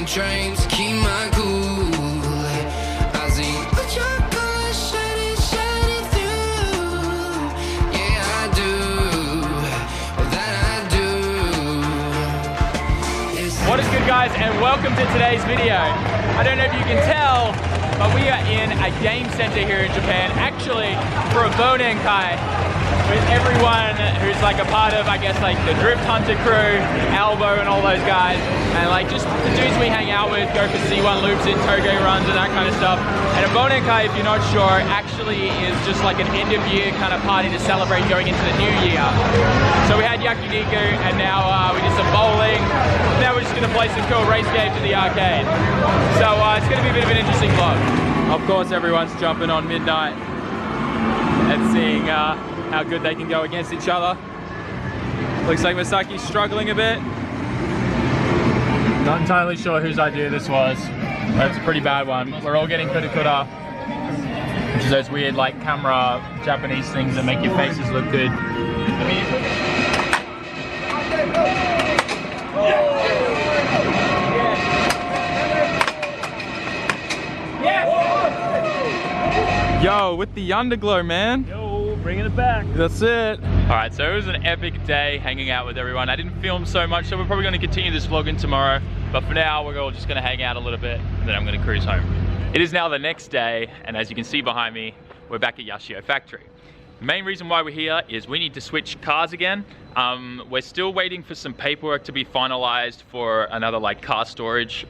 dreams, keep my cool. I see what your colors shining through. Yeah, I do. That I do. What is good, guys, and welcome to today's video. I don't know if you can tell, but we are in a game center here in Japan, actually for a Bonenkai with everyone who's like a part of, I guess, like the Drift Hunter crew, Albo and all those guys, and like just the dudes we hang out with, go for C1 loops in Toge runs and that kind of stuff. And a Bonenkai, if you're not sure, actually is just like an end of year kind of party to celebrate going into the new year. So we had yakiniku, and now we did some bowling. Now we're just gonna play some cool race games in the arcade. So it's gonna be a bit of an interesting vlog. Of course, everyone's jumping on Midnight and seeing how good they can go against each other. Looks like Masaki's struggling a bit. Not entirely sure whose idea this was, but it's a pretty bad one. We're all getting kudakura, which is those weird like camera Japanese things that make your faces look good. Yo, with the underglow, man. Yo, bringing it back. That's it. All right, so it was an epic day hanging out with everyone. I didn't film so much, so we're probably going to continue this vlogging tomorrow. But for now, we're all just going to hang out a little bit, and then I'm going to cruise home. It is now the next day, and as you can see behind me, we're back at Yashio Factory. The main reason why we're here is we need to switch cars again. We're still waiting for some paperwork to be finalized for another like car storage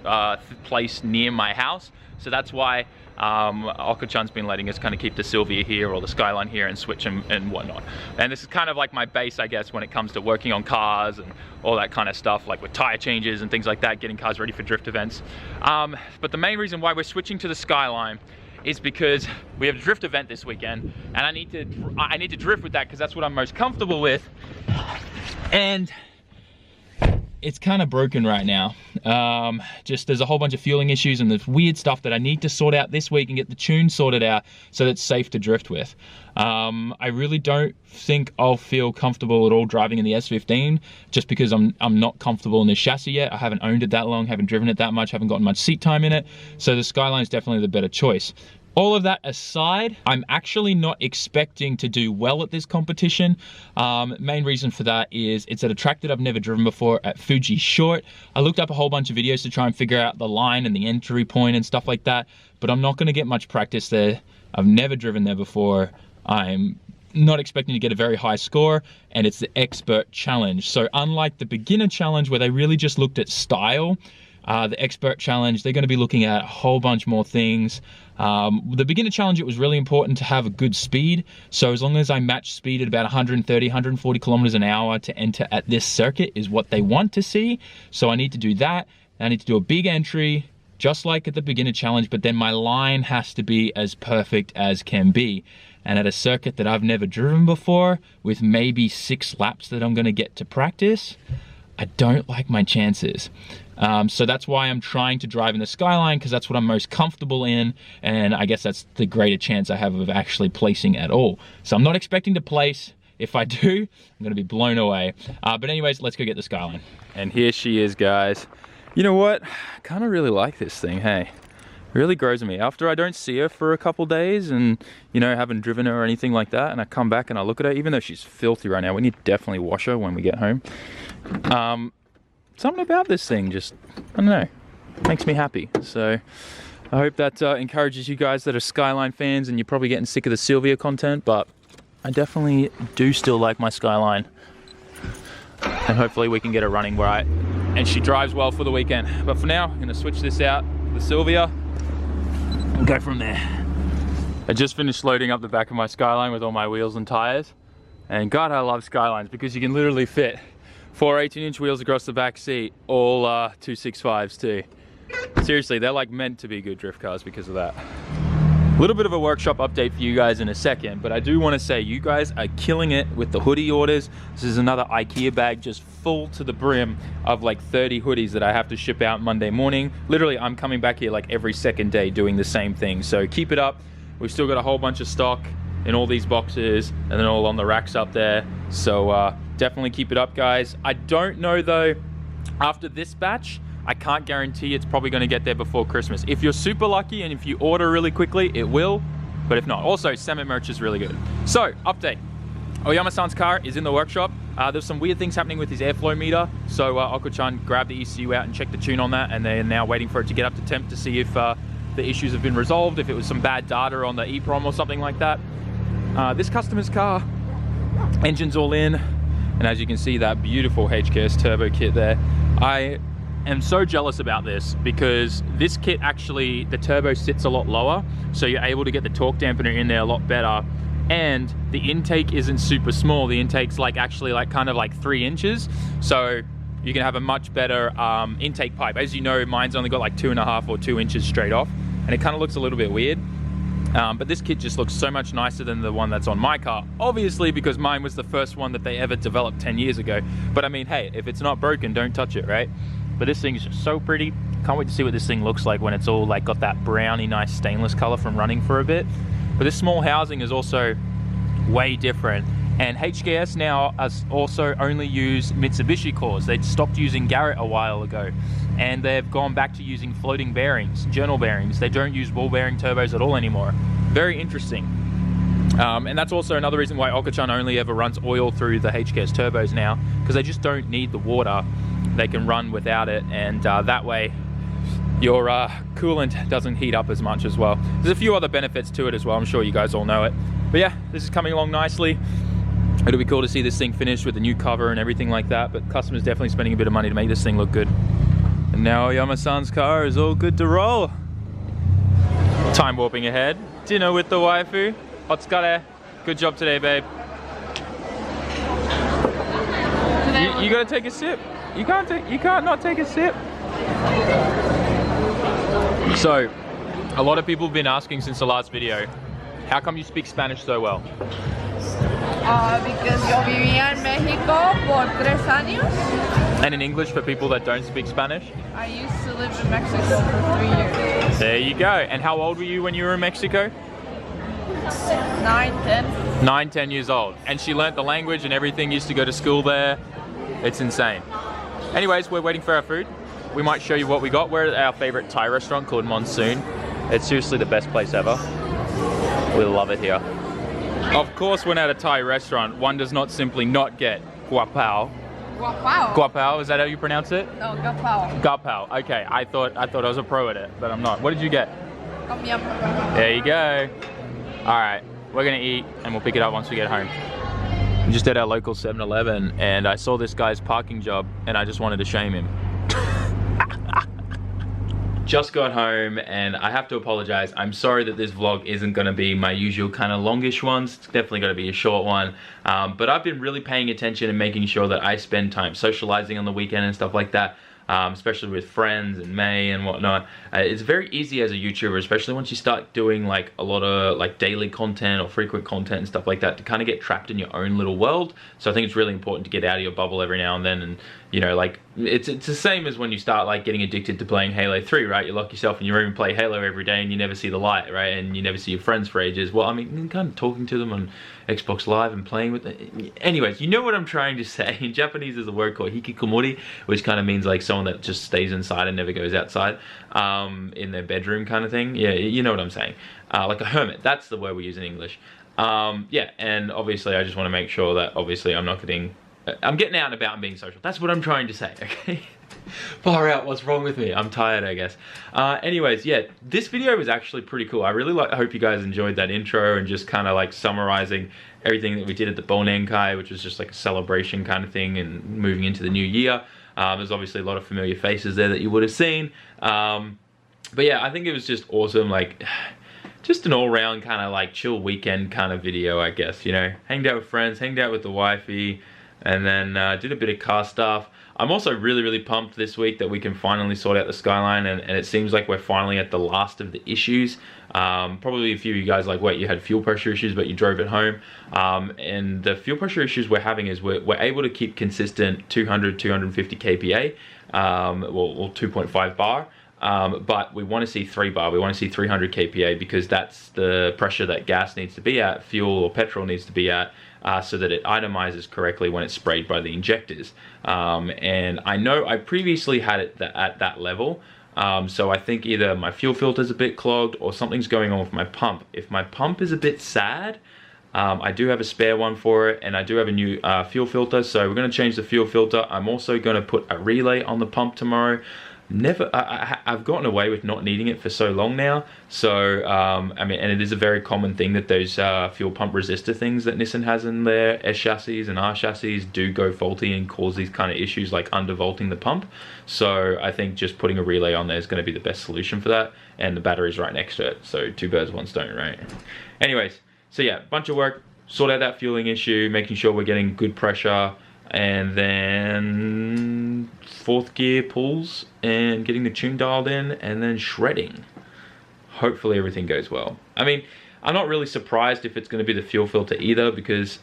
place near my house. So that's why Oko-chan's been letting us kind of keep the Sylvia here or the Skyline here and switch them and whatnot. And this is kind of like my base, I guess, when it comes to working on cars and all that kind of stuff, like with tire changes and things like that, getting cars ready for drift events. But the main reason why we're switching to the Skyline is because we have a drift event this weekend, and I need to drift with that because that's what I'm most comfortable with. And it's kind of broken right now. Just there's a whole bunch of fueling issues and there's weird stuff that I need to sort out this week and get the tune sorted out so that it's safe to drift with. I really don't think I'll feel comfortable at all driving in the S15 just because I'm not comfortable in this chassis yet. I haven't owned it that long, haven't driven it that much, haven't gotten much seat time in it. So the Skyline is definitely the better choice. All of that aside, I'm actually not expecting to do well at this competition. Main reason for that is it's at a track that I've never driven before at Fuji Short. I looked up a whole bunch of videos to try and figure out the line and the entry point and stuff like that, but I'm not gonna get much practice there. I've never driven there before. I'm not expecting to get a very high score, and it's the expert challenge. So unlike the beginner challenge where they really just looked at style, the expert challenge, they're going to be looking at a whole bunch more things. The beginner challenge, it was really important to have a good speed. So as long as I match speed at about 130, 140 kilometers an hour to enter at this circuit is what they want to see. So I need to do that. I need to do a big entry, just like at the beginner challenge, but then my line has to be as perfect as can be. And at a circuit that I've never driven before, with maybe 6 laps that I'm going to get to practice, I don't like my chances. So that's why I'm trying to drive in the Skyline, because that's what I'm most comfortable in, and I guess that's the greater chance I have of actually placing at all. So I'm not expecting to place. If I do, I'm gonna be blown away. But anyways, let's go get the Skyline. And here she is, guys. You know what? I kind of really like this thing, hey? Really grows on me. After I don't see her for a couple days and, you know, haven't driven her or anything like that, and I come back and I look at her, even though she's filthy right now, we need to definitely wash her when we get home. Something about this thing just, I don't know, makes me happy. So I hope that encourages you guys that are Skyline fans, and you're probably getting sick of the Sylvia content, but I definitely do still like my Skyline. And hopefully we can get her running right, and she drives well for the weekend. But for now, I'm gonna switch this out for the Sylvia and go from there. I just finished loading up the back of my Skyline with all my wheels and tires. And God, I love Skylines because you can literally fit 4 18-inch wheels across the back seat, all 265s too. Seriously, they're like meant to be good drift cars because of that. A little bit of a workshop update for you guys in a second, but I do want to say you guys are killing it with the hoodie orders. This is another IKEA bag just full to the brim of like 30 hoodies that I have to ship out Monday morning. Literally, I'm coming back here like every second day doing the same thing. So keep it up. We've still got a whole bunch of stock in all these boxes and then all on the racks up there. So definitely keep it up, guys. I don't know though, after this batch, I can't guarantee it's probably going to get there before Christmas. If you're super lucky and if you order really quickly, it will, but if not. Also, SAMMIT merch is really good. So, update. Oyama-san's car is in the workshop. There's some weird things happening with his airflow meter, so Oko-chan grabbed the ECU out and checked the tune on that, and they're now waiting for it to get up to temp to see if the issues have been resolved, if it was some bad data on the EEPROM or something like that. This customer's car, engine's all in, and as you can see, that beautiful HKS turbo kit there. I am so jealous about this because this kit actually, the turbo sits a lot lower, so you're able to get the torque dampener in there a lot better. And the intake isn't super small. The intake's actually kind of 3 inches. So you can have a much better intake pipe. As you know, mine's only got 2.5 or 2 inches straight off. And it kind of looks a little bit weird. But this kit just looks so much nicer than the one that's on my car. Obviously, because mine was the first one that they ever developed 10 years ago. But I mean, hey, if it's not broken, don't touch it, right? But this thing's just so pretty. Can't wait to see what this thing looks like when it's all got that browny, nice stainless color from running for a bit. But this small housing is also way different. And HKS now has also only used Mitsubishi cores. They stopped using Garrett a while ago. And they've gone back to using floating bearings, journal bearings. They don't use ball bearing turbos at all anymore. Very interesting. And that's also another reason why Oko-chan only ever runs oil through the HKS turbos now, because they just don't need the water. They can run without it, and that way your coolant doesn't heat up as much as well. There's a few other benefits to it as well. I'm sure you guys all know it. But yeah, this is coming along nicely. It'll be cool to see this thing finished with the new cover and everything like that, but customer's definitely spending a bit of money to make this thing look good. And now Oyama-san's car is all good to roll. Time warping ahead. Dinner with the waifu. Otsukare. Good job today, babe. You gotta take a sip. You can't not take a sip. So, a lot of people have been asking since the last video, how come you speak Spanish so well? Because yo vivía en México por 3 años. And in English for people that don't speak Spanish? I used to live in Mexico for 3 years. There you go. And how old were you when you were in Mexico? 9, 10. 9, 10 years old. And she learnt the language and everything, used to go to school there. It's insane. Anyways, we're waiting for our food. We might show you what we got. We're at our favorite Thai restaurant called Monsoon. It's seriously the best place ever. We love it here. Of course, when at a Thai restaurant, one does not simply not get guapao. Guapao. Guapao, is that how you pronounce it? No, gapao. Gapao. Okay, I thought I was a pro at it, but I'm not. What did you get? Tom yum. There you go. All right, we're gonna eat and we'll pick it up once we get home. I'm just at our local 7-Eleven and I saw this guy's parking job and I just wanted to shame him. Just got home and I have to apologize. I'm sorry that this vlog isn't gonna be my usual kind of longish ones. It's definitely gonna be a short one. But I've been really paying attention and making sure that I spend time socializing on the weekend and stuff like that. Especially with friends and May and whatnot. It's very easy as a YouTuber, especially once you start doing a lot of daily content or frequent content and stuff like that, to kind of get trapped in your own little world. So I think it's really important to get out of your bubble every now and then, and you know, it's the same as when you start getting addicted to playing Halo 3, right? You lock yourself in your room and play Halo every day and you never see the light, right? And you never see your friends for ages. Well, I mean, kind of talking to them on Xbox Live and playing with them. Anyways, you know what I'm trying to say. In Japanese there's a word called hikikomori, which kind of means someone that just stays inside and never goes outside, in their bedroom kind of thing. Yeah, you know what I'm saying. Like a hermit, that's the word we use in English. Yeah, and obviously I just want to make sure that obviously I'm getting out and about and being social. That's what I'm trying to say, okay? Far out, what's wrong with me? I'm tired, I guess. Anyways, yeah, this video was actually pretty cool. I hope you guys enjoyed that intro and just kind of summarizing everything that we did at the Bonenkai, which was just a celebration kind of thing and moving into the new year. There's obviously a lot of familiar faces there that you would have seen. But yeah, I think it was just awesome, just an all-round kind of chill weekend kind of video, I guess, you know. Hanged out with friends, hanged out with the wifey, and then did a bit of car stuff. I'm also really, really pumped this week that we can finally sort out the Skyline, and it seems like we're finally at the last of the issues. Probably a few of you guys wait, you had fuel pressure issues, but you drove it home. And the fuel pressure issues we're having is we're able to keep consistent 200, 250 kPa, well 2.5 bar. But we want to see 3 bar, we want to see 300 kPa, because that's the pressure that gas needs to be at, fuel or petrol needs to be at, so that it itemizes correctly when it's sprayed by the injectors. And I know I previously had it at that level, so I think either my fuel filter's a bit clogged or something's going on with my pump. If my pump is a bit sad, I do have a spare one for it, and I do have a new fuel filter, so we're going to change the fuel filter. I'm also going to put a relay on the pump tomorrow. I've gotten away with not needing it for so long now, so I mean, and it is a very common thing that those fuel pump resistor things that Nissan has in their S chassis and R chassis do go faulty and cause these kind of issues like undervolting the pump. So I think just putting a relay on there is going to be the best solution for that, and the battery's right next to it, so two birds, one stone, right? Anyways, so yeah, bunch of work, sort out that fueling issue, making sure we're getting good pressure, and then 4th gear pulls and getting the tune dialed in, and then shredding. Hopefully everything goes well. I mean, I'm not really surprised if it's going to be the fuel filter either, because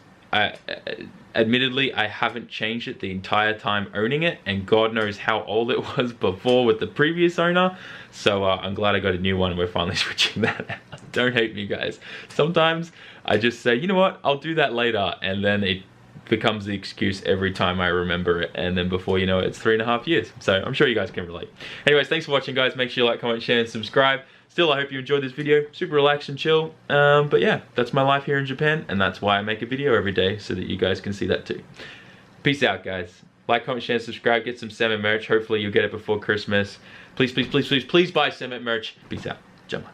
admittedly I haven't changed it the entire time owning it, and God knows how old it was before with the previous owner. So I'm glad I got a new one and we're finally switching that out. Don't hate me, guys. Sometimes I just say, you know what, I'll do that later, and then it becomes the excuse every time I remember it, and then before you know it, it's 3.5 years. So I'm sure you guys can relate. Anyways, thanks for watching, guys. Make sure you like, comment, share, and subscribe. Still, I hope you enjoyed this video. Super relaxed and chill. But yeah, that's my life here in Japan, and that's why I make a video every day, so that you guys can see that too. Peace out, guys. Like, comment, share, and subscribe. Get some SAMMIT merch. Hopefully you'll get it before Christmas. Please, please, please, please, please buy SAMMIT merch. Peace out. Jump.